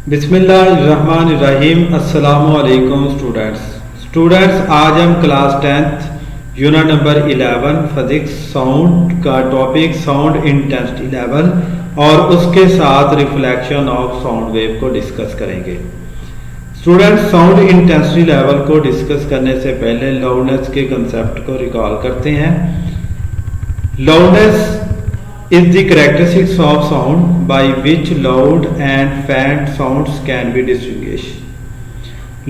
बिस्मिल्लाहिर्रहमानिर्रहीम। अस्सलामुअलैकुम स्टूडेंट्स, आज हम class 10th unit number 11 physics sound का टॉपिक साउंड इंटेंसिटी लेवल और उसके साथ रिफ्लेक्शन ऑफ साउंड वेव को डिस्कस करेंगे। स्टूडेंट्स, साउंड इंटेंसिटी लेवल को डिस्कस करने से पहले लाउडनेस के कंसेप्ट को रिकॉल करते हैं। Loudness is the characteristics of sound by which loud and faint sounds can be distinguished.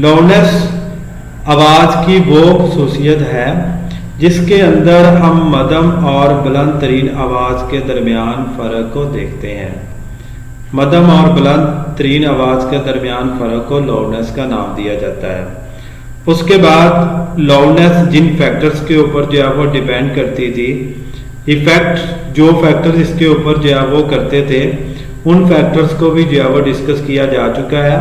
Loudness आवाज़ की वो खसूसियत है जिसके अंदर हम मध्यम और बुलंद तरीन आवाज़ के दरमियान फ़र्क को देखते हैं। मध्यम और बुलंद तरीन आवाज़ के दरमियान फ़र्क को लाउडनेस का नाम दिया जाता है। उसके बाद लाउडनेस जिन फैक्टर्स के ऊपर जो है वो डिपेंड करती थी, इफेक्ट जो फैक्टर्स इसके ऊपर जो है वो करते थे, उन फैक्टर्स को भी जो है वो डिस्कस किया जा चुका है।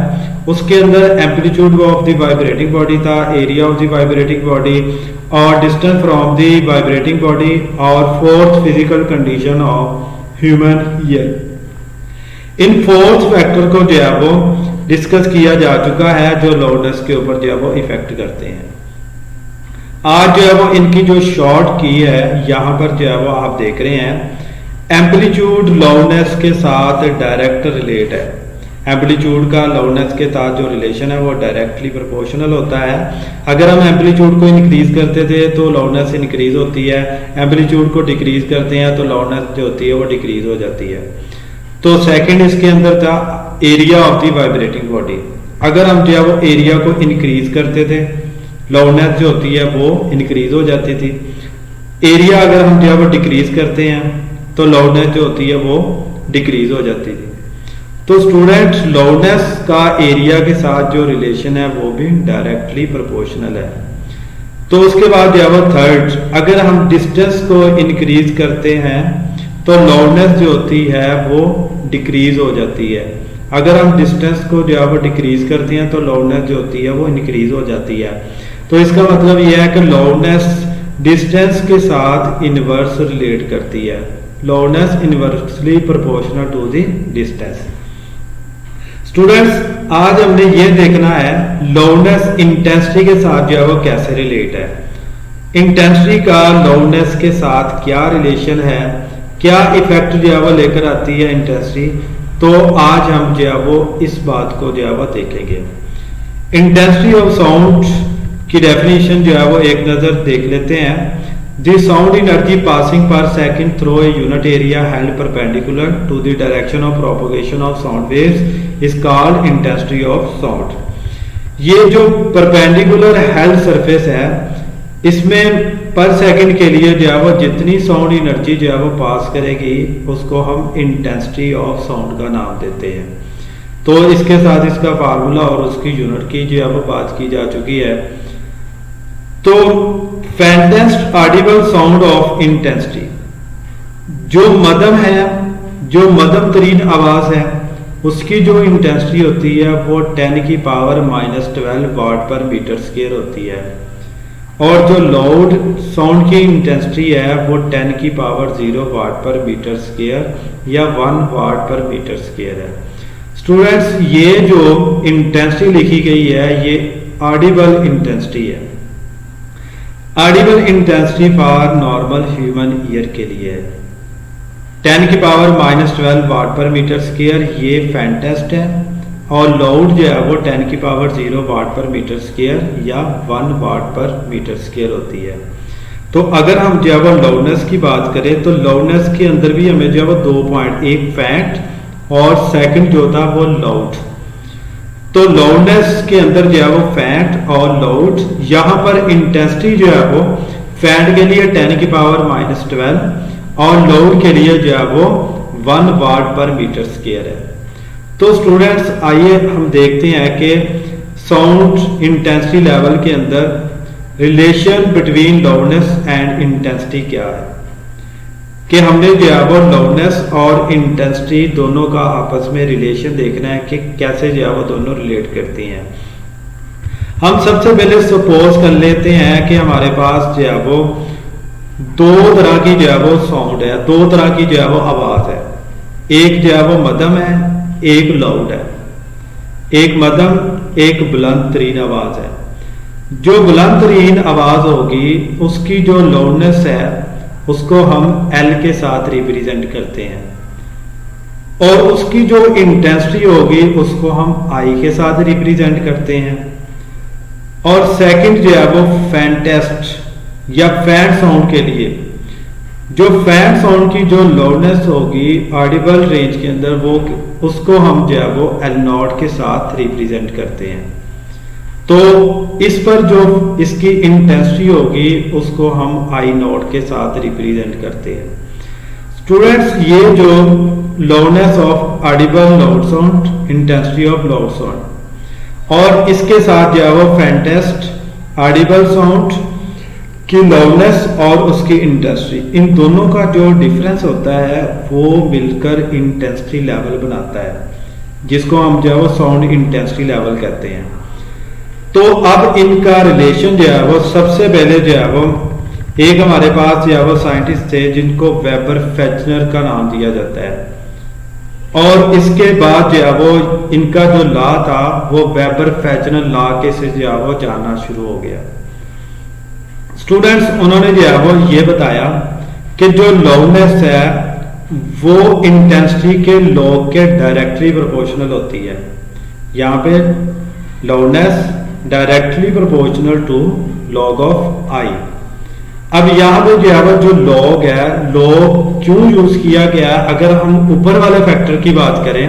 उसके अंदर amplitude of the vibrating body था, area of the vibrating body और distance from the vibrating body और fourth physical condition of human ear. इन फोर्थ फैक्टर को जो है वो डिस्कस किया जा चुका है जो लाउडनेस के ऊपर जो है वो इफेक्ट करते हैं। आज जो है वो इनकी जो शॉर्ट की है यहाँ पर जो है वो आप देख रहे हैं। एम्पलीट्यूड लाउडनेस के साथ डायरेक्ट रिलेट है। एम्पलीट्यूड का लाउडनेस के साथ जो रिलेशन है वो डायरेक्टली प्रोपोर्शनल होता है। अगर हम एम्पलीट्यूड को इंक्रीज करते थे तो लाउडनेस इंक्रीज होती है, एम्पलीट्यूड को डिक्रीज करते हैं तो लाउडनेस जो होती है वो डिक्रीज हो जाती है। तो सेकंड इसके अंदर था area of the vibrating body. अगर हम जो है वो एरिया को इंक्रीज करते थे, लाउडनेस जो होती है वो इंक्रीज हो जाती थी। एरिया अगर हम जो है वो डिक्रीज करते हैं तो लाउडनेस जो होती है वो डिक्रीज हो जाती थी। तो स्टूडेंट्स, लाउडनेस का एरिया के साथ जो रिलेशन है वो भी डायरेक्टली प्रोपोर्शनल है। तो उसके बाद जो है वो थर्ड, अगर हम डिस्टेंस को इंक्रीज करते हैं तो लाउडनेस जो होती है वो डिक्रीज हो जाती है। अगर हम डिस्टेंस को जो है वो डिक्रीज करते हैं तो लाउडनेस जो होती है वो इंक्रीज हो जाती है। तो इसका मतलब यह है कि लाउडनेस डिस्टेंस के साथ इनवर्स रिलेट करती है। Loudness inversely proportional to the distance. Students, आज हमने ये देखना है लाउडनेस इंटेंसिटी के साथ जो है वो कैसे रिलेट है। इंटेंसिटी का लाउडनेस के साथ क्या रिलेशन है, क्या इफेक्ट जो है वो लेकर आती है इंटेंसिटी। तो आज हम जो है वो इस बात को जो है वो देखेंगे। इंटेंसिटी ऑफ साउंड की डेफिनेशन जो है वो एक नजर देख लेते हैं। The sound energy passing per second through a unit area held perpendicular to the direction of propagation of sound waves is called intensity of sound. ये जो परपेंडिकुलर हेल्ड सरफेस है, इसमें पर सेकंड के लिए जो है वो जितनी साउंड एनर्जी जो है वो पास करेगी उसको हम इंटेंसिटी ऑफ साउंड का नाम देते हैं। तो इसके साथ इसका फार्मूला और उसकी यूनिट की जो है वो बात की जा चुकी है। तो फैंटेस्ट ऑडिबल साउंड ऑफ इंटेंसिटी, जो मध्यम है, जो मध्यम तरीन आवाज है, उसकी जो इंटेंसिटी होती है वो 10 की पावर -12 वाट पर मीटर स्क्वायर होती है। और जो लाउड साउंड की इंटेंसिटी है वो 10 की पावर 0 वाट पर मीटर स्क्वायर या 1 वाट पर मीटर स्क्वायर है। स्टूडेंट्स, ये जो इंटेंसिटी लिखी गई है ये ऑडिबल इंटेंसिटी है। Audible intensity for normal human ear के लिए है 10 की पावर -12 वाट पर मीटर स्क्वायर, ये फैंटेस्ट है। और लाउड जो है वो 10 की पावर 0 वाट पर मीटर स्क्वायर या 1 वाट पर मीटर स्क्वायर होती है। तो अगर हम जो है वो लाउडनेस की बात करें तो लाउडनेस के अंदर भी हमें जो है वो 2.1 फैंट और सेकंड जो था वो लाउड। तो लाउडनेस के अंदर जो है वो फैंट और लाउड, यहाँ पर इंटेंसिटी जो है वो फैंट के लिए 10 की पावर -12 और लाउड के लिए जो है वो 1 वाट पर मीटर स्क्वायर है। तो स्टूडेंट्स, आइए हम देखते हैं कि साउंड इंटेंसिटी लेवल के अंदर relation between loudness and intensity क्या है। कि हमने जो है वो लाउडनेस और इंटेंसिटी दोनों का आपस में रिलेशन देखना है कि कैसे जो है वो दोनों रिलेट करती हैं। हम सबसे पहले सपोज कर लेते हैं कि हमारे पास जो है वो दो तरह की जो है वो साउंड है, दो तरह की जो है वो आवाज है। एक जो है वो मध्यम है, एक लाउड है। एक मध्यम, एक बुलंद तरीन आवाज़ है। जो बुलंद तरीन आवाज़ होगी उसकी जो लाउडनेस है उसको हम एल के साथ रिप्रेजेंट करते हैं, और उसकी जो इंटेंसिटी होगी उसको हम आई के साथ रिप्रेजेंट करते हैं। और सेकंड जो है वो फैंटेस्ट या फैन साउंड के लिए, जो फैन साउंड की जो लाउडनेस होगी ऑडिबल रेंज के अंदर, वो उसको हम जो है वो एल नॉट के साथ रिप्रेजेंट करते हैं। तो इस पर जो इसकी इंटेंसिटी होगी उसको हम आई नॉट के साथ रिप्रेजेंट करते हैं। स्टूडेंट्स, ये जो loudness of Audible loud sound, intensity of loud sound, और इसके साथ जो है वो फैंटेस्ट ऑडिबल साउंड की लाउडनेस और उसकी इंटेंसिटी, इन दोनों का जो डिफरेंस होता है वो मिलकर इंटेंसिटी लेवल बनाता है, जिसको हम जो है वो साउंड इंटेंसिटी लेवल कहते हैं। तो अब इनका रिलेशन जो है वो सबसे पहले जो है वो एक हमारे पास जो है वो साइंटिस्ट थे जिनको वेबर फेचनर का नाम दिया जाता है, और इसके बाद जो है वो इनका जो लॉ था वो वेबर फेचनर लॉ के से जो है वो जानना शुरू हो गया। स्टूडेंट्स, उन्होंने जो है वो ये बताया कि जो लाउडनेस है वो इंटेंसिटी के लॉग के डायरेक्टली प्रोपोर्शनल होती है। यहाँ पे loudness directly proportional to log of I. अब यहाँ पे जो है वो जो लॉग है, लॉग क्यों यूज किया गया है? अगर हम ऊपर वाले फैक्टर की बात करें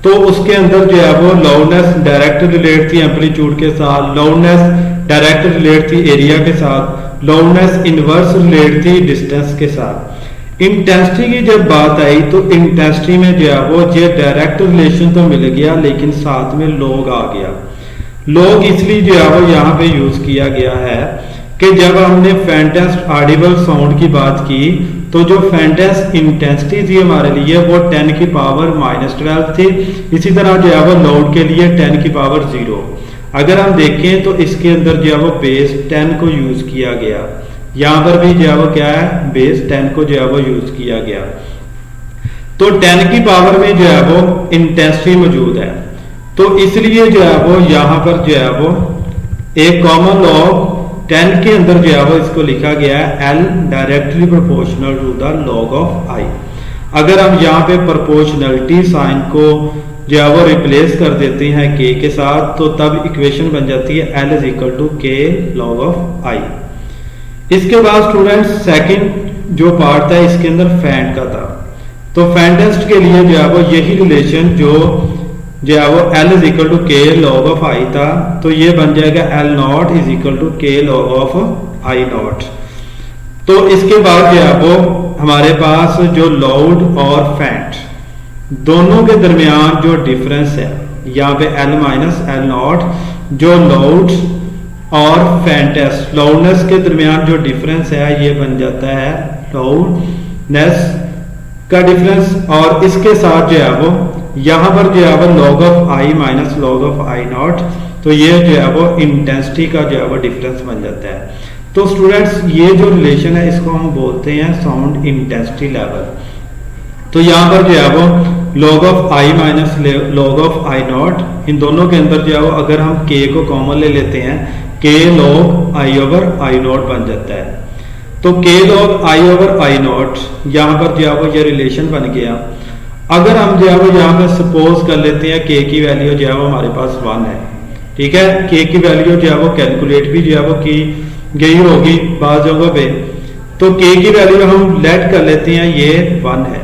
तो उसके अंदर जो है वो लाउडनेस डायरेक्ट रिलेट थी एम्पलीट्यूड के साथ, लाउडनेस डायरेक्ट रिलेट थी एरिया के साथ, लाउडनेस इनवर्स रिलेट थी डिस्टेंस के साथ। इंटेंसिटी की जब बात आई तो इंटेंसिटी में जो है वो ये डायरेक्ट रिलेशन तो मिल गया, लेकिन साथ में लॉग आ गया। लॉग इसलिए जो है वो यहाँ पे यूज किया गया है कि जब हमने फैंटेस्ट ऑडिबल साउंड की बात की तो जो फैंटेस्ट इंटेंसिटी थी हमारे लिए वो 10 की पावर -12 थी। इसी तरह जो है वो लाउड के लिए 10 की पावर 0। अगर हम देखें तो इसके अंदर जो है वो बेस 10 को यूज किया गया, यहाँ पर भी जो है वो क्या है, बेस 10 को जो है वो यूज किया गया। तो 10 की पावर में जो है वो इंटेंसिटी मौजूद है, तो इसलिए जो है वो यहाँ पर जो है वो एक कॉमन लॉग 10 के अंदर जो है वो इसको लिखा गया है L directly proportional to the log of I। अगर हम यहाँ पे प्रोपोर्शनलिटी साइन को जो है वो रिप्लेस कर देते हैं K के साथ, तो तब इक्वेशन बन जाती है L is equal to K log of I। इसके बाद स्टूडेंट्स सेकंड जो पार्ट था इसके अंदर फैंट का था, तो फैंटेस्ट के लिए जो है वो यही रिलेशन जो है वो L is equal to K log of I था, तो ये बन जाएगा L not is equal to K log of I not. तो इसके बाद जो है वो हमारे पास जो लाउड और फैंट दोनों के दरमियान जो डिफरेंस है, यहाँ पे L माइनस L नॉट, जो लाउड और फैंटेस्ट लाउडनेस के दरमियान जो डिफरेंस है ये बन जाता है लाउडनेस का डिफरेंस, और इसके साथ जो है वो यहाँ पर जो है वो log of I minus log of I not, तो ये जो है वो इंटेंसिटी का जो है वो डिफरेंस बन जाता है। तो स्टूडेंट्स, ये जो रिलेशन है इसको हम बोलते हैं साउंड इंटेंसिटी लेवल। तो यहाँ पर जो है वो log of I minus log of I naught, इन दोनों के अंदर जो है वो अगर हम के को कॉमन ले लेते हैं, के log I over I not बन जाता है। तो के log I over I not यहाँ पर जो है वो ये रिलेशन बन गया। अगर हम जो है वो यहाँ पे सपोज कर लेते हैं के की वैल्यू जो है वो हमारे पास 1 है, ठीक है, के की वैल्यू जो है वो कैलकुलेट भी जो है वो की गई होगी बाज़ जगहों पे, तो के की वैल्यू हम लेट कर लेते हैं ये 1 है।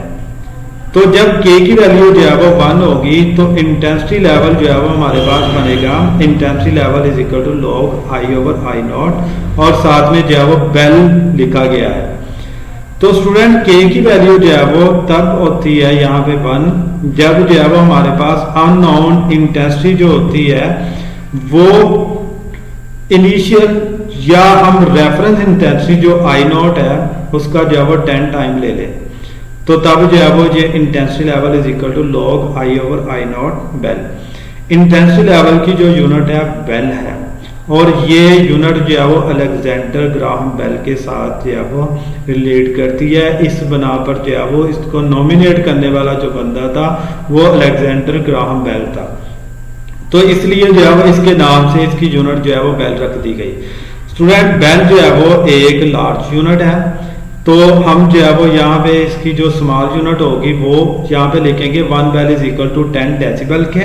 तो जब के की वैल्यू जो है वो 1 होगी तो इंटेंसिटी लेवल जो है वो हमारे पास बनेगा intensity level is equal to log I over I not, और साथ में जो है वो बेल लिखा गया है। तो स्टूडेंट, के की वैल्यू जो है वो तब होती है यहाँ पे 1 जब जो है वो हमारे पास अननोन इंटेंसिटी जो होती है वो इनिशियल या हम रेफरेंस इंटेंसिटी जो आई नॉट है उसका जो है वो 10 टाइम ले ले, तो तब जो है वो ये intensity level is equal to log I over I not bel. Intensity level की जो यूनिट है बेल है, और ये यूनिट जो है वो अलेक्जेंडर ग्राहम बेल के साथ जो है वो रिलेट करती है। इस बना पर जो है वो इसको नॉमिनेट करने वाला जो बंदा था वो अलेक्जेंडर ग्राहम बेल था। तो इसलिए जो है वो इसके नाम से इसकी यूनिट जो है वो बेल रख दी गई। स्टूडेंट बेल जो है वो एक लार्ज यूनिट है, तो हम जो है वो यहाँ पे इसकी जो स्मॉल यूनिट होगी वो यहाँ पे लिखेंगे 1 bel is equal to 10 decibel के।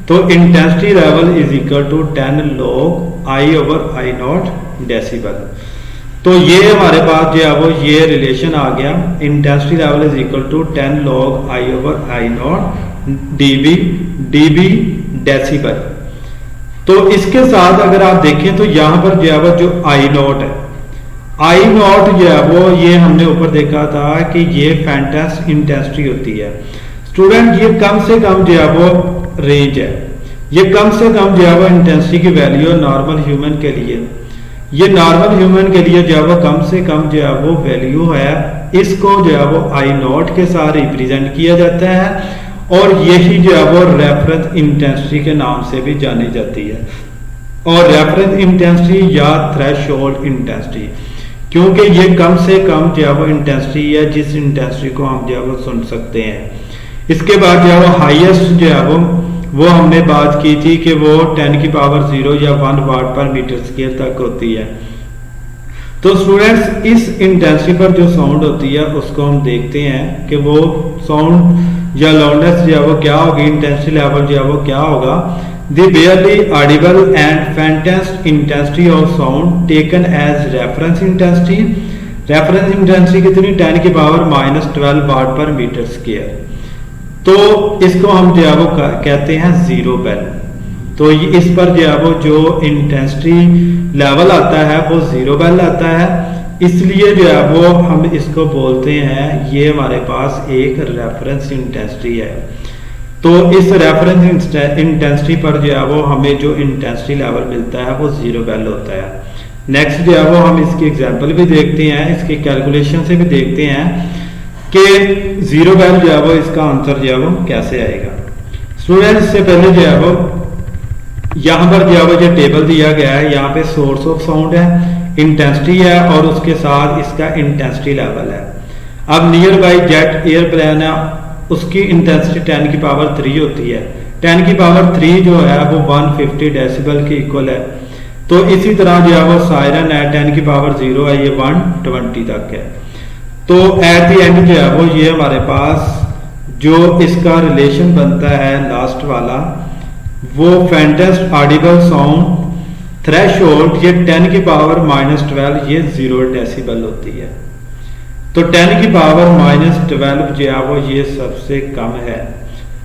तो intensity level is equal to 10 log I over I not decibel. तो ये हमारे पास जो है वो ये रिलेशन आ गया, intensity level is equal to 10 log I over I not dB decibel. तो इसके साथ अगर आप देखें तो यहां पर जो है वो जो I नॉट है, I नॉट जो है वो ये हमने ऊपर देखा था कि ये फैंटस इंटेंसिटी होती है। स्टूडेंट ये कम से कम जो है वो रेंज है, ये कम से कम जो है वो इंटेंसिटी की वैल्यू नॉर्मल ह्यूमन के लिए, ये नॉर्मल ह्यूमन के लिए जो है वो कम से कम जो है वो वैल्यू है। इसको जो है वो I नॉट के साथ रिप्रेजेंट किया जाता है और यही जो है वो रेफरेंस इंटेंसिटी के नाम से भी जानी जाती है। और रेफरेंस इंटेंसिटी या थ्रेशोल्ड इंटेंसिटी, क्योंकि ये कम से कम जो है वो इंटेंसिटी है जिस इंटेंसिटी को हम जो है वो सुन सकते हैं। इसके बाद जो है वो हाईएस्ट जो है वो हमने बात की थी कि वो 10 की पावर 0 या 1 वाट पर मीटर स्क्वायर तक होती है। तो स्टूडेंट्स इस इंटेंसिटी पर जो साउंड होती है उसको हम देखते हैं कि वो साउंड या लाउडनेस जो है वो क्या होगी, इंटेंसिटी लेवल जो है वो क्या होगा। The barely audible and faintest intensity of sound taken as reference intensity। Reference intensity कितनी, 10 की पावर -12 वाट पर मीटर स्क्वायर। तो इसको हम जो है वो कहते हैं 0 बेल। तो इस पर जो है वो जो इंटेंसिटी लेवल आता है वो 0 बेल आता है, इसलिए जो है वो हम इसको बोलते हैं ये हमारे पास एक रेफरेंस इंटेंसिटी है। तो इस रेफरेंस इंटेंसिटी पर जो है वो हमें जो इंटेंसिटी लेवल मिलता है वो 0 बेल होता है। नेक्स्ट जो है वो हम इसकी एग्जांपल भी देखते हैं, इसकी कैलकुलेशन से भी देखते हैं कि 0 बेल जो है वो इसका आंसर जो है वो कैसे आएगा। स्टूडेंट इससे पहले जो है वो यहाँ पर जो है वो जो टेबल दिया गया है, यहाँ पे सोर्स ऑफ साउंड है, इंटेंसिटी है और उसके साथ इसका इंटेंसिटी लेवल है। अब नियर बाई जेट एयरप्लेन है, उसकी इंटेंसिटी 10 की पावर 3 होती है। 10 की पावर 3 जो है वो 150 डेसिबल के इक्वल है। तो इसी तरह जो है वो सायरन है, 10 की पावर 0 है, ये 120 तक है। तो एट द एंड जो है वो ये हमारे पास जो इसका रिलेशन बनता है लास्ट वाला, वो फैंटेस्ट ऑडिबल साउंड थ्रेशोल्ड, ये 10 की पावर -12 ये 0 डेसिबल होती है। तो 10 की पावर -12 जो है वो ये सबसे कम है।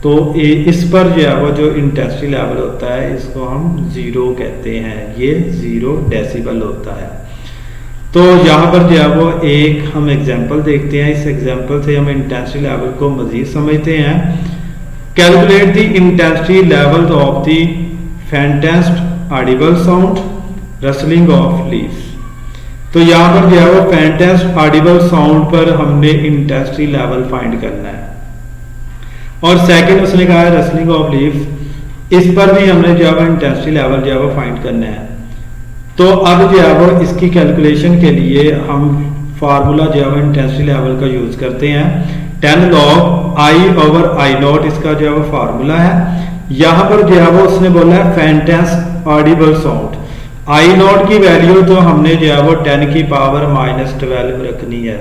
तो इस पर जो है वो जो इंटेंसिटी लेवल होता है इसको हम 0 कहते हैं, ये 0 डेसिबल होता है। तो यहाँ पर जो है वो एक हम एग्जांपल देखते हैं, इस एग्जांपल से हम इंटेंसिटी लेवल को मजीद समझते हैं। Calculate the intensity level of the faintest audible sound rustling of leaves. तो यहाँ पर जो है वो फैंटेस्ट ऑडिबल साउंड पर हमने इंटेंसिटी लेवल फाइंड करना है। और सेकंड उसने कहा है रसलिंग ऑफ लीव्स, इस पर भी हमने जो है वो इंटेंसिटी लेवल जो है वो फाइंड करना है। तो अब जो है वो इसकी कैलकुलेशन के लिए हम फार्मूला जो है वो इंटेंसिटी लेवल का यूज करते हैं। 10 log I over I not इसका जो है वो फार्मूला है। यहाँ पर जो है वो उसने बोला है फैंटेस्ट ऑडिबल साउंड, I नॉट की वैल्यू तो हमने जो है वो 10 की पावर -12 रखनी है।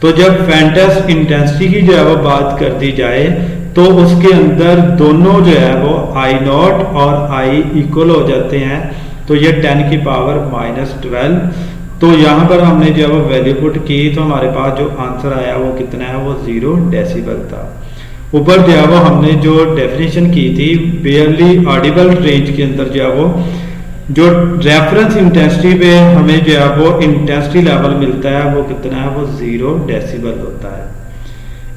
तो जब फैंटेस्ट इंटेंसिटी की जो है वो बात कर दी जाए तो उसके अंदर दोनों जो है वो I नॉट और I इक्वल हो जाते हैं। तो ये 10 की पावर -12। तो यहाँ पर हमने जो है वो वैल्यू पुट की तो हमारे पास जो आंसर आया वो कितना है, वो 0 डेसिबल था। ऊपर जो है वो हमने जो डेफिनेशन की थी बेयरली ऑडिबल रेंज के अंदर जो है वो जो रेफरेंस इंटेंसिटी पे हमें जो है वो इंटेंसिटी लेवल मिलता है वो कितना है, वो 0 डेसिबल होता है।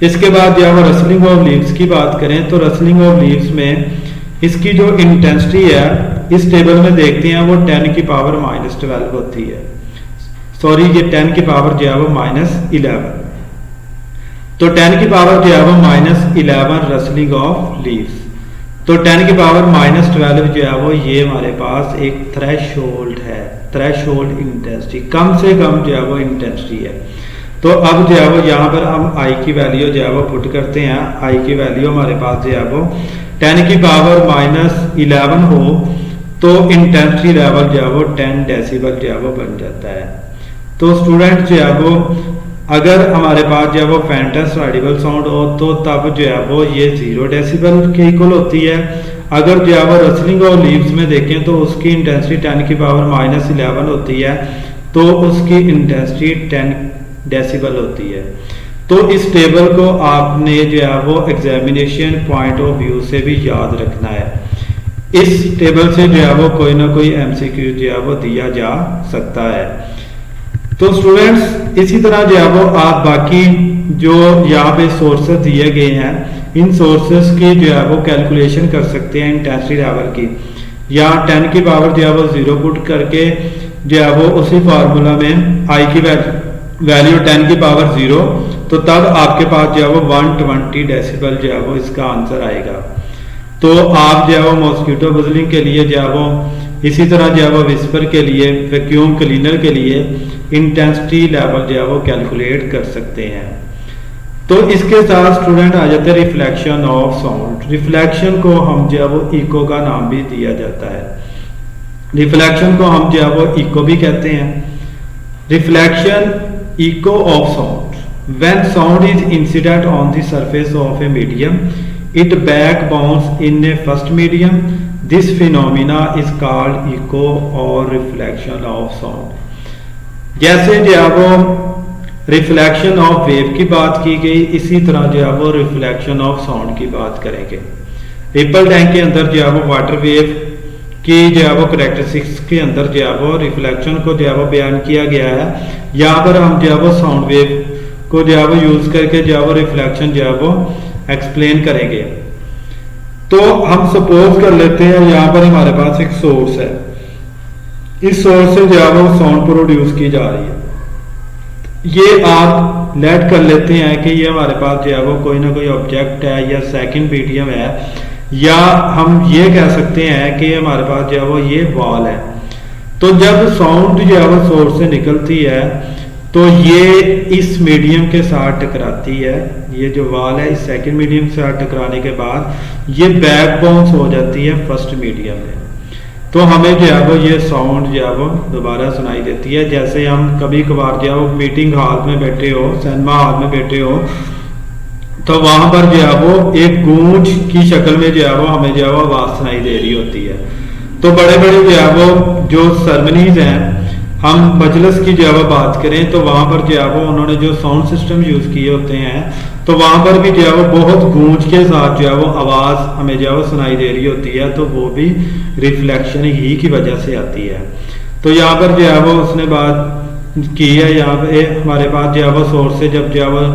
इसके बाद जो है वो रसलिंग ऑफ लीव्स की बात करें तो रसलिंग ऑफ लीव्स में इसकी जो इंटेंसिटी है इस टेबल में देखते हैं वो 10 की पावर -12 होती है। सॉरी ये 10 की पावर जो है वो -11। तो 10 की पावर जो है वो -11 रसलिंग ऑफ लीव्स। तो 10 की पावर -12 जो है वो ये हमारे पास एक थ्रेशोल्ड है, थ्रेशोल्ड इंटेंसिटी, कम से कम जो है वो इंटेंसिटी है। तो अब जो है वो यहाँ पर हम I की वैल्यू जो है वो पुट करते हैं। I की वैल्यू हमारे पास जो है वो 10 की पावर -11 हो तो इंटेंसिटी लेवल जो है वो 10 डेसिबल जो है वो बन जाता है। तो स्टूडेंट जो है वो अगर हमारे पास जो है वो फैंटस ऑडिबल साउंड हो तो तब जो है वो ये 0 डेसिबल के इक्वल होती है। अगर जो है वो रसलिंग और लीव्स में देखें तो उसकी इंटेंसिटी 10 की पावर -11 होती है, तो उसकी इंटेंसिटी 10 डेसिबल होती है। तो इस टेबल को आपने जो है वो एग्जामिनेशन पॉइंट ऑफ व्यू से भी याद रखना है। इस टेबल से जो है वो कोई ना कोई एमसीक्यू जो है वो दिया जा सकता है। तो स्टूडेंट्स इसी तरह जो है वो आप बाकी जो यहाँ पे सोर्सेज दिए गए हैं इन सोर्सेज की जो है वो कैलकुलेशन कर सकते हैं इंटेंसिटी लेवल की, या 10 की पावर जो है वो 0 पुट करके जो है वो उसी फार्मूला में आई की वैल्यू 10 की पावर 0, तो तब आपके पास जो है वो 120 डेसिबल जो है वो इसका आंसर आएगा। तो आप जो है वो मॉस्किटो बजलिंग के लिए जो है वो इसी तरह जो है वो विस्पर के लिए, वैक्यूम क्लीनर के लिए इंटेंसिटी लेवल जो है वो कैलकुलेट कर सकते हैं। तो इसके साथ स्टूडेंट आ जाते हैं रिफ्लेक्शन ऑफ साउंड। रिफ्लेक्शन को हम जो है वो इको का नाम भी दिया जाता है। रिफ्लेक्शन को हम जो है वो इको भी कहते हैं। Reflection eco of sound, when sound is incident on the surface of a medium, it back bounce in a first medium. This phenomena is called echo or reflection of sound। जैसे जो है वो reflection of wave की बात की गई, इसी तरह जो है वो रिफ्लेक्शन ऑफ साउंड की बात करेंगे। रिपल टैंक के अंदर जो है वो वाटर वेव की जो है वो करैक्टरिस्टिक्स के अंदर जो है वो रिफ्लेक्शन को जो है वो बयान किया गया है। यहाँ पर हम जो है वो साउंड वेव को जो है वो यूज करके जो है वो रिफ्लेक्शन जो है वो एक्सप्लेन करेंगे। तो हम सपोज कर लेते हैं यहाँ पर हमारे पास एक सोर्स है, इस सोर्स से जो है वो साउंड प्रोड्यूस की जा रही है। ये आप लेट कर लेते हैं कि ये हमारे पास जो है वो कोई ना कोई ऑब्जेक्ट है या सेकंड मीडियम है, या हम ये कह सकते हैं कि हमारे पास जो है वो ये वॉल है। तो जब साउंड जो है वो सोर्स से निकलती है तो ये इस मीडियम के साथ टकराती है, ये जो वॉल है इस सेकंड मीडियम के साथ टकराने के बाद ये बैक बाउंस हो जाती है फर्स्ट मीडियम में। तो हमें जो है वो ये साउंड जो है वो दोबारा सुनाई देती है। जैसे हम कभी कभार जो है वो मीटिंग हॉल में बैठे हो, सिनेमा हॉल में बैठे हो, तो वहां पर जो है वो एक गूंज की शक्ल में जो है वो हमें जो है वो आवाज सुनाई दे रही होती है। तो बड़े बड़े जो है वो जो सेरेमनीज हैं, हम मजलिस की जो है वो बात करें तो वहां पर जो है वो उन्होंने जो साउंड सिस्टम यूज किए होते हैं, तो वहां पर भी जो है वो बहुत गूंज के साथ जो है वो आवाज हमें जो है वो सुनाई दे रही होती है। तो वो भी रिफ्लेक्शन ही की वजह से आती है। तो यहाँ पर जो है वो उसने बात की है, यहाँ पे हमारे पास जो है वो सोर्स से जब जो है वो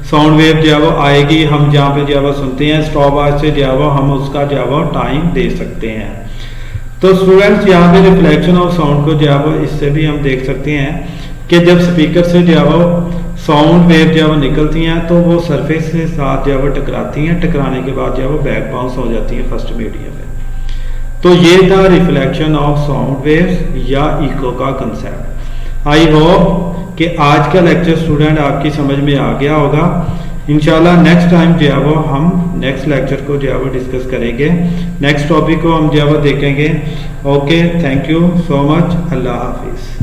साउंड वेव जो है वो आएगी, हम जहाँ पे जो है वो सुनते हैं स्टॉप वॉच से जो है वो हम उसका जो है वो टाइम दे सकते हैं। तो स्टूडेंट्स यहाँ पे रिफ्लेक्शन ऑफ साउंड को जो है वो इससे भी हम देख सकते हैं कि जब स्पीकर से जो है वो साउंड वेव जो है वो निकलती हैं तो वो सरफेस के साथ जो है वो टकराती हैं, टकराने के बाद जो है वो बैक बाउंस हो जाती हैं फर्स्ट मीडियम में। तो ये था रिफ्लेक्शन ऑफ साउंड वेव्स या इको का कंसेप्ट। आई होप कि आज का लेक्चर स्टूडेंट आपकी समझ में आ गया होगा। इंशाल्लाह नेक्स्ट टाइम जो है वो हम नेक्स्ट लेक्चर को जो है वो डिस्कस करेंगे, नेक्स्ट टॉपिक को हम जो है वो देखेंगे। Okay, thank you so much, Allah Hafiz.